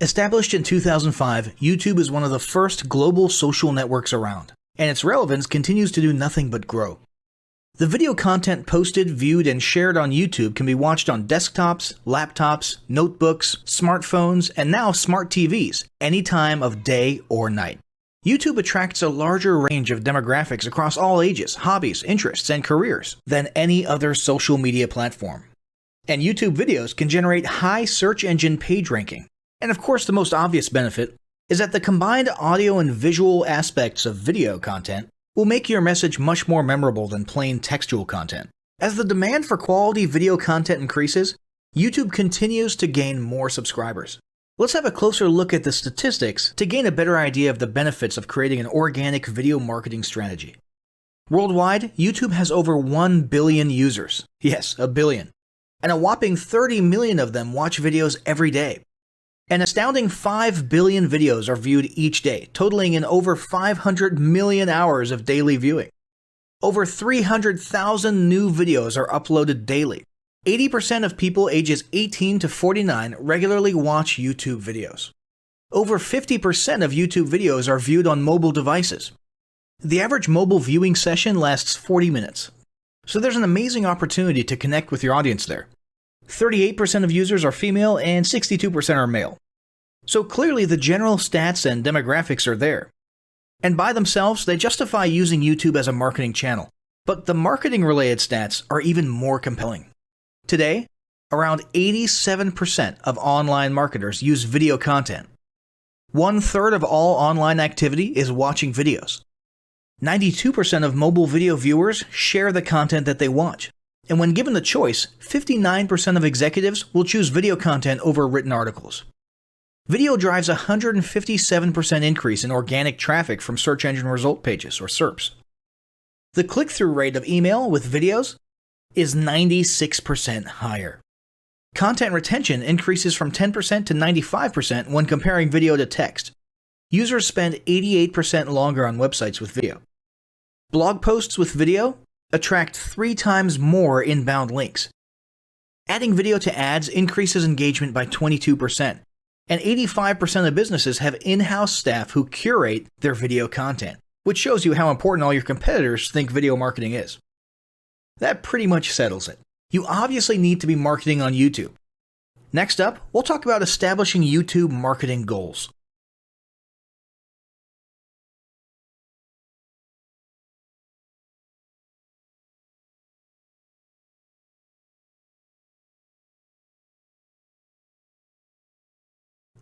Established in 2005, YouTube is one of the first global social networks around, and its relevance continues to do nothing but grow. The video content posted, viewed, and shared on YouTube can be watched on desktops, laptops, notebooks, smartphones, and now smart TVs, any time of day or night. YouTube attracts a larger range of demographics across all ages, hobbies, interests, and careers than any other social media platform. And YouTube videos can generate high search engine page ranking. And of course, the most obvious benefit is that the combined audio and visual aspects of video content will make your message much more memorable than plain textual content. As the demand for quality video content increases, YouTube continues to gain more subscribers. Let's have a closer look at the statistics to gain a better idea of the benefits of creating an organic video marketing strategy. Worldwide, YouTube has over 1 billion users. Yes, a billion. And a whopping 30 million of them watch videos every day. An astounding 5 billion videos are viewed each day, totaling in over 500 million hours of daily viewing. Over 300,000 new videos are uploaded daily. 80% of people ages 18 to 49 regularly watch YouTube videos. Over 50% of YouTube videos are viewed on mobile devices. The average mobile viewing session lasts 40 minutes. So there's an amazing opportunity to connect with your audience there. 38% of users are female and 62% are male. So clearly the general stats and demographics are there. And by themselves, they justify using YouTube as a marketing channel. But the marketing-related stats are even more compelling. Today, around 87% of online marketers use video content. 1/3 of all online activity is watching videos. 92% of mobile video viewers share the content that they watch. And when given the choice, 59% of executives will choose video content over written articles. Video drives a 157% increase in organic traffic from search engine result pages, or SERPs. The click-through rate of email with videos is 96% higher. Content retention increases from 10% to 95% when comparing video to text. Users spend 88% longer on websites with video. Blog posts with video attract 3 times more inbound links. Adding video to ads increases engagement by 22%, and 85% of businesses have in-house staff who curate their video content, which shows you how important all your competitors think video marketing is. That pretty much settles it. You obviously need to be marketing on YouTube. Next up, we'll talk about establishing YouTube marketing goals.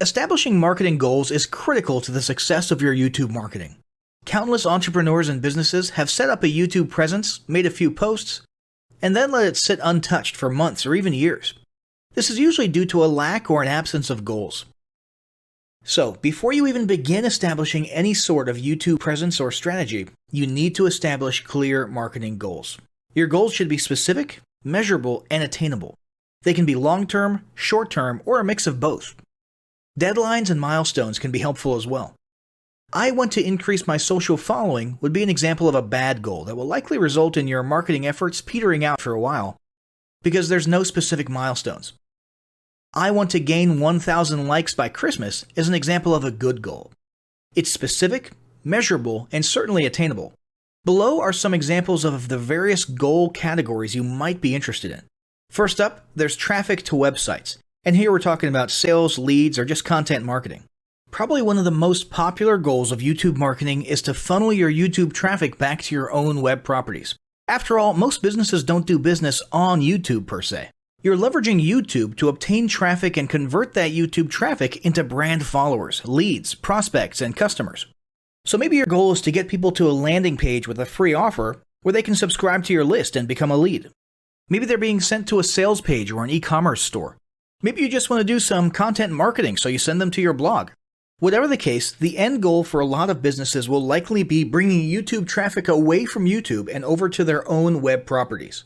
Establishing marketing goals is critical to the success of your YouTube marketing. Countless entrepreneurs and businesses have set up a YouTube presence, made a few posts, and then let it sit untouched for months or even years. This is usually due to a lack or an absence of goals. So, before you even begin establishing any sort of YouTube presence or strategy, you need to establish clear marketing goals. Your goals should be specific, measurable, and attainable. They can be long-term, short-term, or a mix of both. Deadlines and milestones can be helpful as well. I want to increase my social following would be an example of a bad goal that will likely result in your marketing efforts petering out for a while because there's no specific milestones. I want to gain 1,000 likes by Christmas is an example of a good goal. It's specific, measurable, and certainly attainable. Below are some examples of the various goal categories you might be interested in. First up, there's traffic to websites. And here we're talking about sales, leads, or just content marketing. Probably one of the most popular goals of YouTube marketing is to funnel your YouTube traffic back to your own web properties. After all, most businesses don't do business on YouTube per se. You're leveraging YouTube to obtain traffic and convert that YouTube traffic into brand followers, leads, prospects, and customers. So maybe your goal is to get people to a landing page with a free offer where they can subscribe to your list and become a lead. Maybe they're being sent to a sales page or an e-commerce store. Maybe you just want to do some content marketing, so you send them to your blog. Whatever the case, the end goal for a lot of businesses will likely be bringing YouTube traffic away from YouTube and over to their own web properties.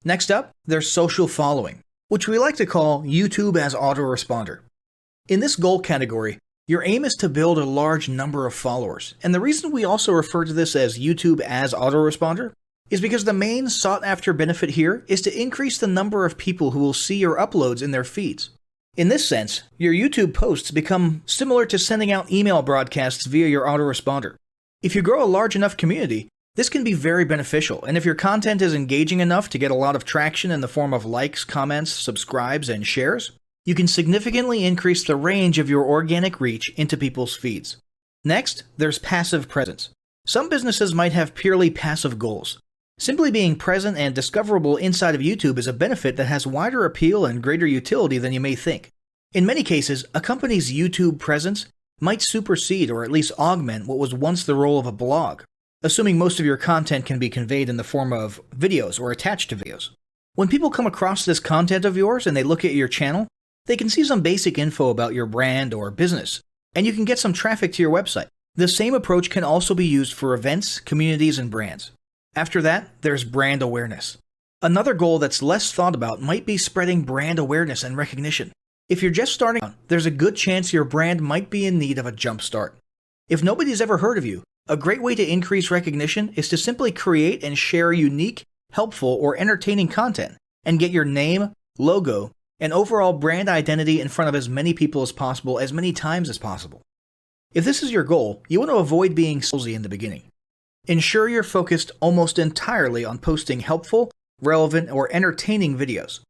Next up, there's social following, which we like to call YouTube as autoresponder. In this goal category, your aim is to build a large number of followers, and the reason we also refer to this as YouTube as autoresponder is because the main sought-after benefit here is to increase the number of people who will see your uploads in their feeds. In this sense, your YouTube posts become similar to sending out email broadcasts via your autoresponder. If you grow a large enough community, this can be very beneficial, and if your content is engaging enough to get a lot of traction in the form of likes, comments, subscribes, and shares, you can significantly increase the range of your organic reach into people's feeds. Next, there's passive presence. Some businesses might have purely passive goals. Simply being present and discoverable inside of YouTube is a benefit that has wider appeal and greater utility than you may think. In many cases, a company's YouTube presence might supersede or at least augment what was once the role of a blog, assuming most of your content can be conveyed in the form of videos or attached to videos. When people come across this content of yours and they look at your channel, they can see some basic info about your brand or business, and you can get some traffic to your website. The same approach can also be used for events, communities, and brands. After that, there's brand awareness. Another goal that's less thought about might be spreading brand awareness and recognition. If you're just starting out, there's a good chance your brand might be in need of a jump start. If nobody's ever heard of you, a great way to increase recognition is to simply create and share unique, helpful, or entertaining content and get your name, logo, and overall brand identity in front of as many people as possible as many times as possible. If this is your goal, you want to avoid being salesy in the beginning. Ensure you're focused almost entirely on posting helpful, relevant, or entertaining videos.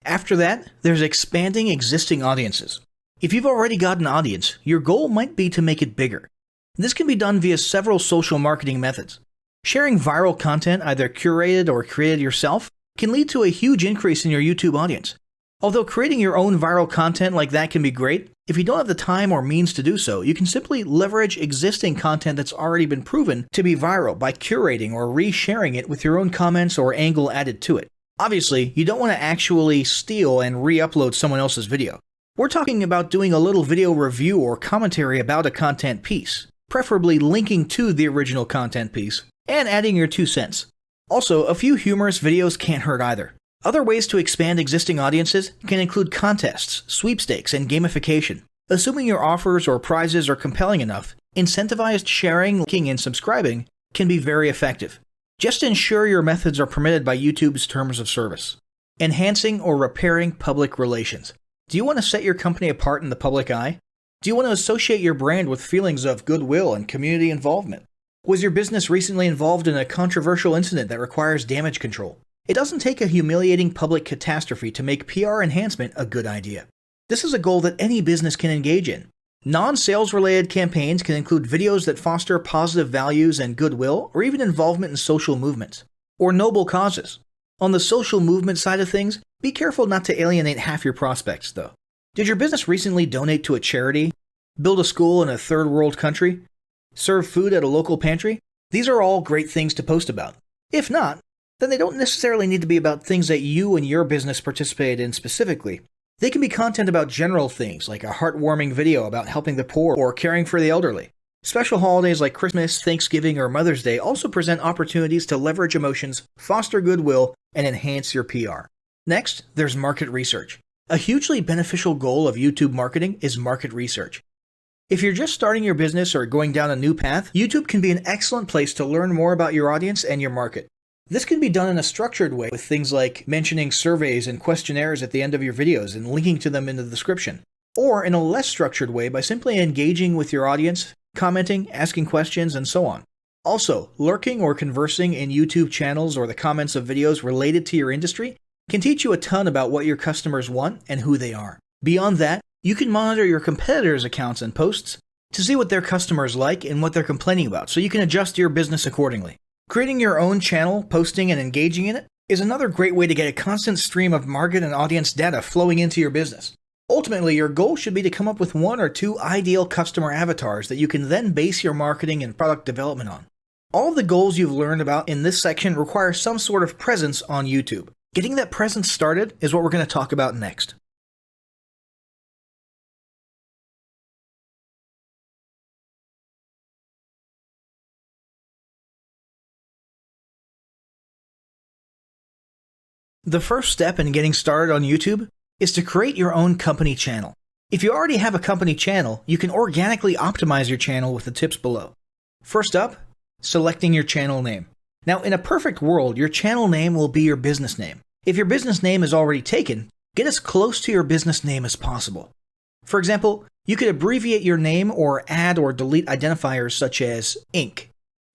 After that, there's expanding existing audiences. If you've already got an audience, your goal might be to make it bigger. This can be done via several social marketing methods. Sharing viral content, either curated or created yourself, can lead to a huge increase in your YouTube audience. Although creating your own viral content like that can be great, if you don't have the time or means to do so, you can simply leverage existing content that's already been proven to be viral by curating or resharing it with your own comments or angle added to it. Obviously, you don't want to actually steal and re-upload someone else's video. We're talking about doing a little video review or commentary about a content piece, preferably linking to the original content piece, and adding your 2 cents. Also, a few humorous videos can't hurt either. Other ways to expand existing audiences can include contests, sweepstakes, and gamification. Assuming your offers or prizes are compelling enough, incentivized sharing, liking, and subscribing can be very effective. Just ensure your methods are permitted by YouTube's terms of service. Enhancing or repairing public relations. Do you want to set your company apart in the public eye? Do you want to associate your brand with feelings of goodwill and community involvement? Was your business recently involved in a controversial incident that requires damage control? It doesn't take a humiliating public catastrophe to make PR enhancement a good idea. This is a goal that any business can engage in. Non-sales related campaigns can include videos that foster positive values and goodwill, or even involvement in social movements, or noble causes. On the social movement side of things, be careful not to alienate half your prospects, though. Did your business recently donate to a charity? Build a school in a third world country? Serve food at a local pantry? These are all great things to post about. If not, then they don't necessarily need to be about things that you and your business participated in specifically. They can be content about general things, like a heartwarming video about helping the poor or caring for the elderly. Special holidays like Christmas, Thanksgiving, or Mother's Day also present opportunities to leverage emotions, foster goodwill, and enhance your PR. Next, there's market research. A hugely beneficial goal of YouTube marketing is market research. If you're just starting your business or going down a new path, YouTube can be an excellent place to learn more about your audience and your market. This can be done in a structured way with things like mentioning surveys and questionnaires at the end of your videos and linking to them in the description, or in a less structured way by simply engaging with your audience, commenting, asking questions, and so on. Also, lurking or conversing in YouTube channels or the comments of videos related to your industry can teach you a ton about what your customers want and who they are. Beyond that, you can monitor your competitors' accounts and posts to see what their customers like and what they're complaining about, so you can adjust your business accordingly. Creating your own channel, posting, and engaging in it is another great way to get a constant stream of market and audience data flowing into your business. Ultimately, your goal should be to come up with 1 or 2 ideal customer avatars that you can then base your marketing and product development on. All of the goals you've learned about in this section require some sort of presence on YouTube. Getting that presence started is what we're going to talk about next. The first step in getting started on YouTube is to create your own company channel. If you already have a company channel, you can organically optimize your channel with the tips below. First up, selecting your channel name. Now, in a perfect world, your channel name will be your business name. If your business name is already taken, get as close to your business name as possible. For example, you could abbreviate your name or add or delete identifiers such as Inc.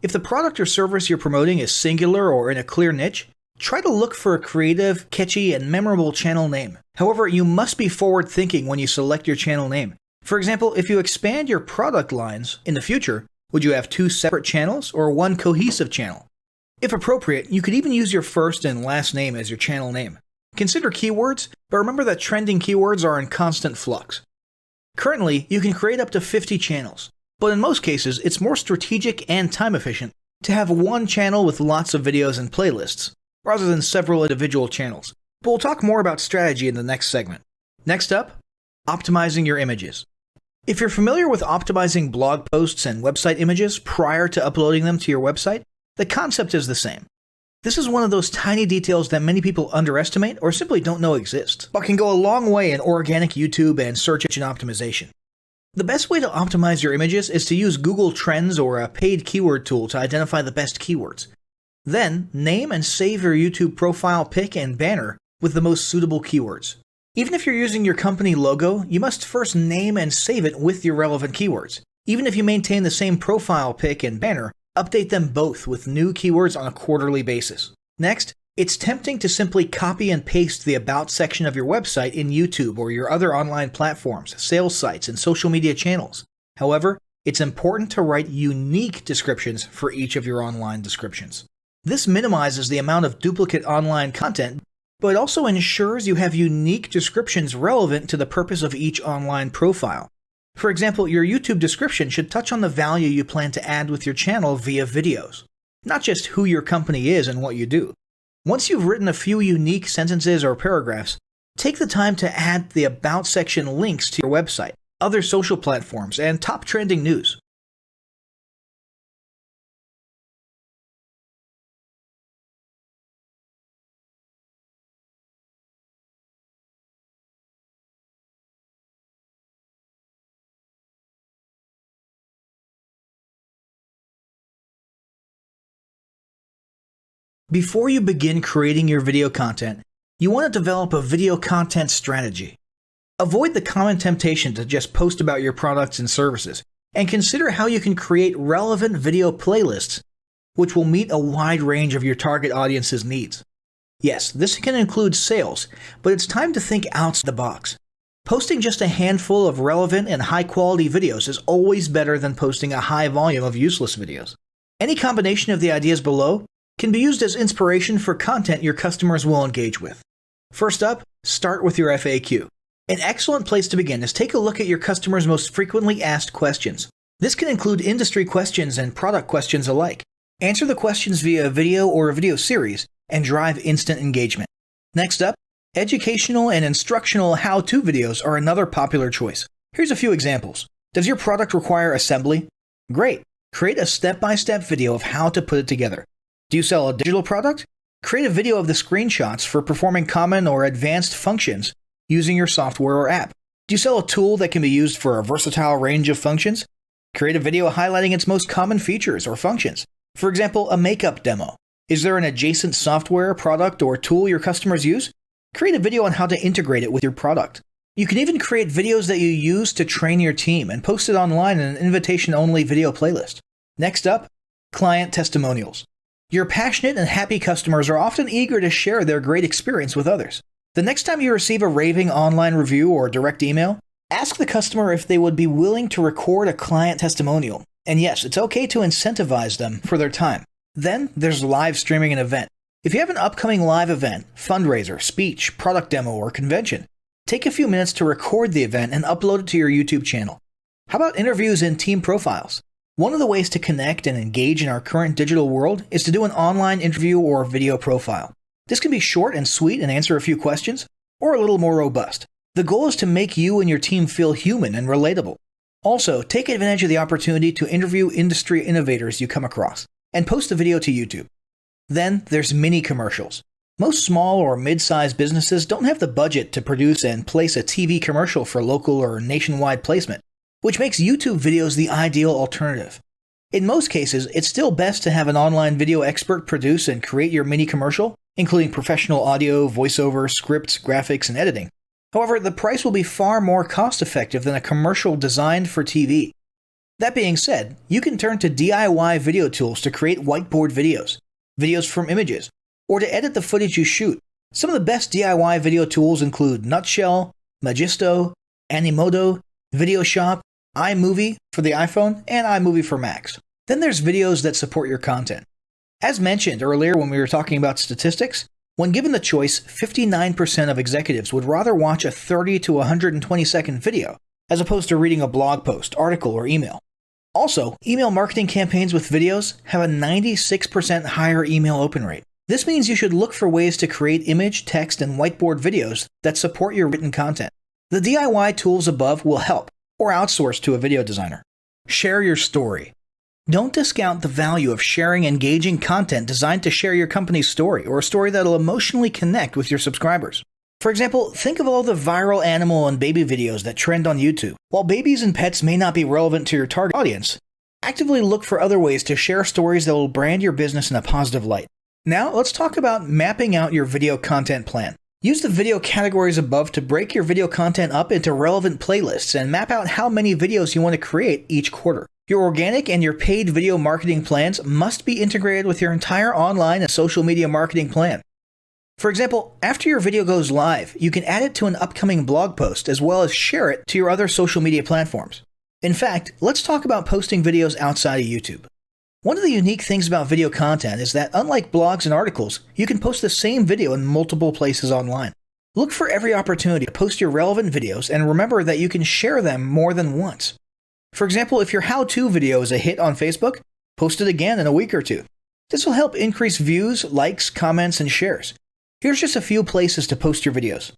If the product or service you're promoting is singular or in a clear niche, try to look for a creative, catchy, and memorable channel name. However, you must be forward-thinking when you select your channel name. For example, if you expand your product lines in the future, would you have 2 separate channels or one cohesive channel? If appropriate, you could even use your first and last name as your channel name. Consider keywords, but remember that trending keywords are in constant flux. Currently, you can create up to 50 channels, but in most cases, it's more strategic and time efficient to have one channel with lots of videos and playlists, rather than several individual channels. But we'll talk more about strategy in the next segment. Next up, optimizing your images. If you're familiar with optimizing blog posts and website images prior to uploading them to your website, the concept is the same. This is one of those tiny details that many people underestimate or simply don't know exist, but can go a long way in organic YouTube and search engine optimization. The best way to optimize your images is to use Google Trends or a paid keyword tool to identify the best keywords. Then, name and save your YouTube profile pic and banner with the most suitable keywords. Even if you're using your company logo, you must first name and save it with your relevant keywords. Even if you maintain the same profile pic and banner, update them both with new keywords on a quarterly basis. Next, it's tempting to simply copy and paste the About section of your website in YouTube or your other online platforms, sales sites, and social media channels. However, it's important to write unique descriptions for each of your online descriptions. This minimizes the amount of duplicate online content, but it also ensures you have unique descriptions relevant to the purpose of each online profile. For example, your YouTube description should touch on the value you plan to add with your channel via videos, not just who your company is and what you do. Once you've written a few unique sentences or paragraphs, take the time to add the About section links to your website, other social platforms, and top trending news. Before you begin creating your video content, you want to develop a video content strategy. Avoid the common temptation to just post about your products and services, and consider how you can create relevant video playlists which will meet a wide range of your target audience's needs. Yes, this can include sales, but it's time to think outside the box. Posting just a handful of relevant and high-quality videos is always better than posting a high volume of useless videos. Any combination of the ideas below can be used as inspiration for content your customers will engage with. First up, start with your FAQ. An excellent place to begin is take a look at your customers' most frequently asked questions. This can include industry questions and product questions alike. Answer the questions via a video or a video series and drive instant engagement. Next up, educational and instructional how-to videos are another popular choice. Here's a few examples. Does your product require assembly? Great! Create a step-by-step video of how to put it together. Do you sell a digital product? Create a video of the screenshots for performing common or advanced functions using your software or app. Do you sell a tool that can be used for a versatile range of functions? Create a video highlighting its most common features or functions. For example, a makeup demo. Is there an adjacent software, product, or tool your customers use? Create a video on how to integrate it with your product. You can even create videos that you use to train your team and post it online in an invitation-only video playlist. Next up, client testimonials. Your passionate and happy customers are often eager to share their great experience with others. The next time you receive a raving online review or direct email, ask the customer if they would be willing to record a client testimonial. And yes, it's okay to incentivize them for their time. Then there's live streaming an event. If you have an upcoming live event, fundraiser, speech, product demo, or convention, take a few minutes to record the event and upload it to your YouTube channel. How about interviews and team profiles? One of the ways to connect and engage in our current digital world is to do an online interview or video profile. This can be short and sweet and answer a few questions, or a little more robust. The goal is to make you and your team feel human and relatable. Also, take advantage of the opportunity to interview industry innovators you come across, and post a video to YouTube. Then there's mini commercials. Most small or mid-sized businesses don't have the budget to produce and place a TV commercial for local or nationwide placement, which makes YouTube videos the ideal alternative. In most cases, it's still best to have an online video expert produce and create your mini commercial, including professional audio, voiceover, scripts, graphics, and editing. However, the price will be far more cost-effective than a commercial designed for TV. That being said, you can turn to DIY video tools to create whiteboard videos, videos from images, or to edit the footage you shoot. Some of the best DIY video tools include Nutshell, Magisto, Animoto, Videoshop, iMovie for the iPhone, and iMovie for Macs. Then there's videos that support your content. As mentioned earlier when we were talking about statistics, when given the choice, 59% of executives would rather watch a 30 to 120 second video as opposed to reading a blog post, article, or email. Also, email marketing campaigns with videos have a 96% higher email open rate. This means you should look for ways to create image, text, and whiteboard videos that support your written content. The DIY tools above will help, or outsource to a video designer. Share your story. Don't discount the value of sharing engaging content designed to share your company's story, or a story that'll emotionally connect with your subscribers. For example, think of all the viral animal and baby videos that trend on YouTube. While babies and pets may not be relevant to your target audience, actively look for other ways to share stories that will brand your business in a positive light. Now, let's talk about mapping out your video content plan. Use the video categories above to break your video content up into relevant playlists and map out how many videos you want to create each quarter. Your organic and your paid video marketing plans must be integrated with your entire online and social media marketing plan. For example, after your video goes live, you can add it to an upcoming blog post as well as share it to your other social media platforms. In fact, let's talk about posting videos outside of YouTube. One of the unique things about video content is that unlike blogs and articles, you can post the same video in multiple places online. Look for every opportunity to post your relevant videos and remember that you can share them more than once. For example, if your how-to video is a hit on Facebook, post it again in a week or two. This will help increase views, likes, comments, and shares. Here's just a few places to post your videos: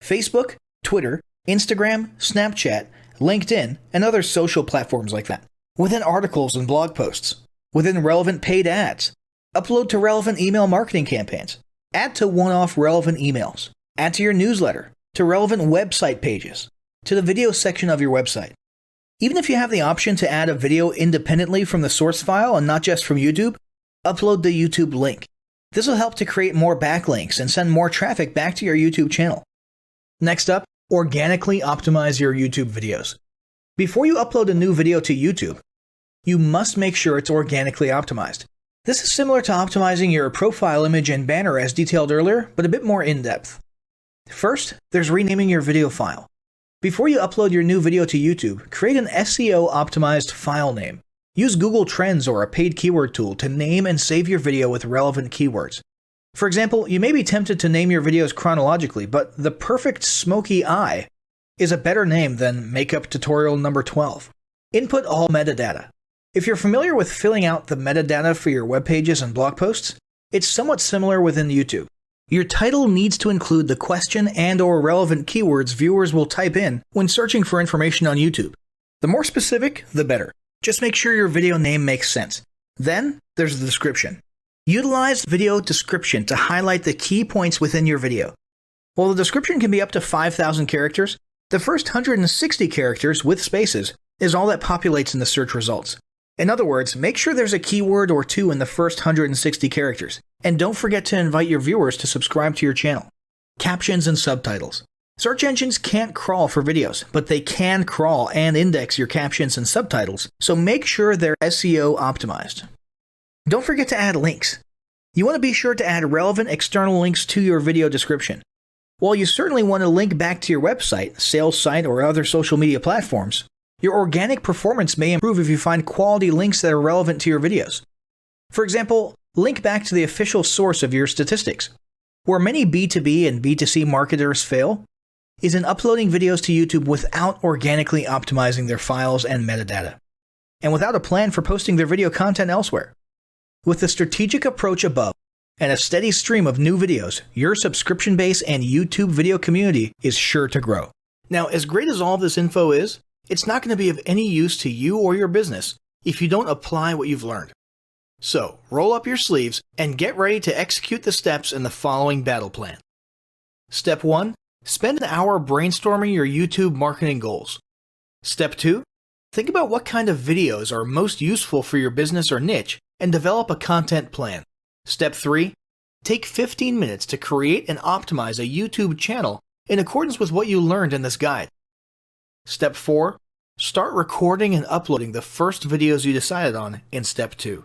Facebook, Twitter, Instagram, Snapchat, LinkedIn, and other social platforms like that. Within articles and blog posts. Within relevant paid ads. Upload to relevant email marketing campaigns. Add to one-off relevant emails. Add to your newsletter. To relevant website pages. To the video section of your website. Even if you have the option to add a video independently from the source file and not just from YouTube, upload the YouTube link. This will help to create more backlinks and send more traffic back to your YouTube channel. Next up, organically optimize your YouTube videos. Before you upload a new video to YouTube, you must make sure it's organically optimized. This is similar to optimizing your profile image and banner as detailed earlier, but a bit more in-depth. First, there's renaming your video file. Before you upload your new video to YouTube, create an SEO-optimized file name. Use Google Trends or a paid keyword tool to name and save your video with relevant keywords. For example, you may be tempted to name your videos chronologically, but the perfect smoky eye is a better name than makeup tutorial number 12. Input all metadata. If you're familiar with filling out the metadata for your web pages and blog posts, it's somewhat similar within YouTube. Your title needs to include the question and/or relevant keywords viewers will type in when searching for information on YouTube. The more specific, the better. Just make sure your video name makes sense. Then, there's the description. Utilize video description to highlight the key points within your video. While the description can be up to 5,000 characters, the first 160 characters with spaces is all that populates in the search results. In other words, make sure there's a keyword or two in the first 160 characters, and don't forget to invite your viewers to subscribe to your channel. Captions and subtitles. Search engines can't crawl for videos, but they can crawl and index your captions and subtitles, so make sure they're SEO optimized. Don't forget to add links. You want to be sure to add relevant external links to your video description. While you certainly want to link back to your website, sales site, or other social media platforms, your organic performance may improve if you find quality links that are relevant to your videos. For example, link back to the official source of your statistics. Where many B2B and B2C marketers fail is in uploading videos to YouTube without organically optimizing their files and metadata, and without a plan for posting their video content elsewhere. With the strategic approach above and a steady stream of new videos, your subscription base and YouTube video community is sure to grow. Now, as great as all this info is, it's not going to be of any use to you or your business if you don't apply what you've learned. So, roll up your sleeves and get ready to execute the steps in the following battle plan. Step 1. Spend an hour brainstorming your YouTube marketing goals. Step 2. Think about what kind of videos are most useful for your business or niche and develop a content plan. Step 3. Take 15 minutes to create and optimize a YouTube channel in accordance with what you learned in this guide. Step 4. Start recording and uploading the first videos you decided on in Step 2.